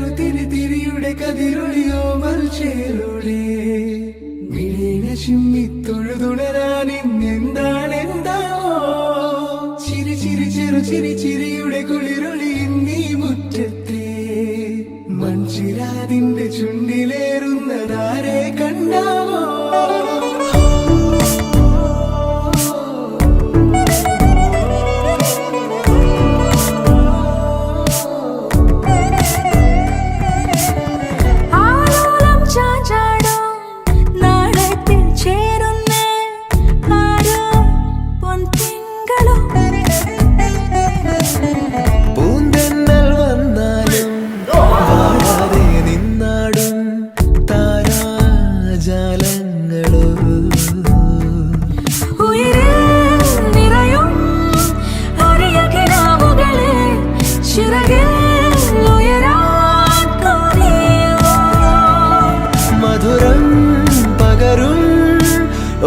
ചെറുതിരി തിരിയുടെ കതിരൊളിയോ മൽച്ചേലോടെ മിഴിനെ ചിമ്മി തൊഴുതുണരാൻ ഇന്നെന്താണെന്താവോ ചിരി ചിരി ചെറു ചിരിയുടെ കുളിരൊളി നീ മുറ്റത്തെ മൺചിരാതിന്റെ ചുണ്ടിലേറുന്നതാരെ കണ്ടാവോ മധുരം പകരും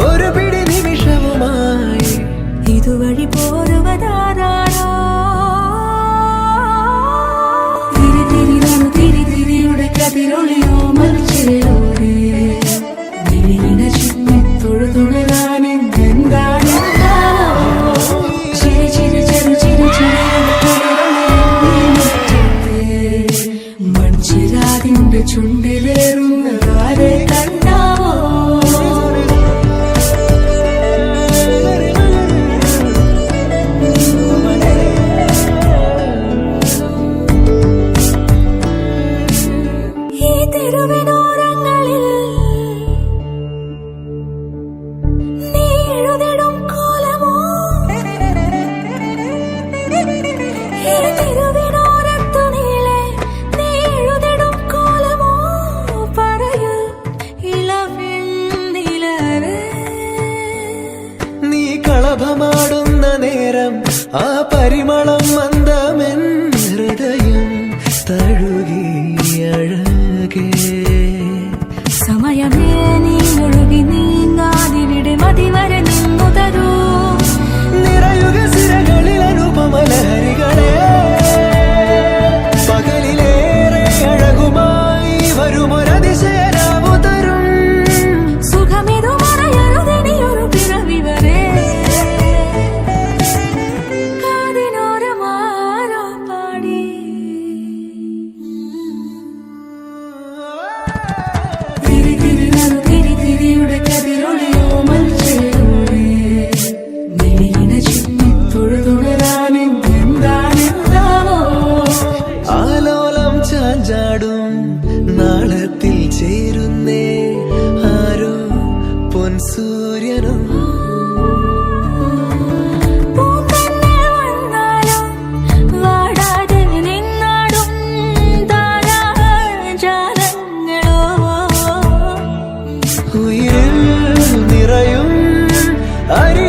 ഒരു പിടി നിമിഷവുമായി ഇതുവഴി പോരുവതാരോ തിരിതിരിയുടെ കതിരൊളിയോ മൽച്ചേലോടെ മിഴിനെ ചിമ്മി തൊഴുതുണരാൻ എന്താണെന്താവോ ചിരി ചിരി മൺചിരാതിന്റെ ചുണ്ടിലേറുന്നതാരെ കണ്ടാവോ ഈ തെരുവിനോരങ്ങളിൽ നീ എഴുതിടും കോലമോ ഈ തെരുവിനോരത്തു നീളെ നീ എഴുതിടും കോലമോ പറയൂ ഇളവെണ്ണിലവേ നീ കളഭമാടുന്ന നേരം ആ പരിമളം മന്ദമെൻ ഹൃദയം തഴുകി അഴകേ സമയമേ നീ ഒഴുകി നീങ്ങാതിവിടെ മതിവരെ നിന്നു തരൂ നിറയുക സിരകളിൽ അനുപമലഹരികളെ പകലിലേറെ അഴകുമായി വരുമൊരതിശയരാവു തരും സുഖമിതു മറയരുതിനിയൊരു പിറവി വരെ കാതിനോരമാരോ പാടി തിരിതിരിയുടെ കതിരൊളിയോ മൽച്ചേലോടെ മിഴിനെ ചിമ്മി തൊഴുതുണരാൻ എന്താണെന്താവോ ആലോലം ചാഞ്ചാടും നാളത്തിൽ ചേരുന്നേ ആരോ പൊൻസൂര്യനും പൂന്തന്നെ വന്നാലും വാടാതെ നിന്നാടും താരാജാലങ്ങളോ ഉയിരിൽ നിറയും അരി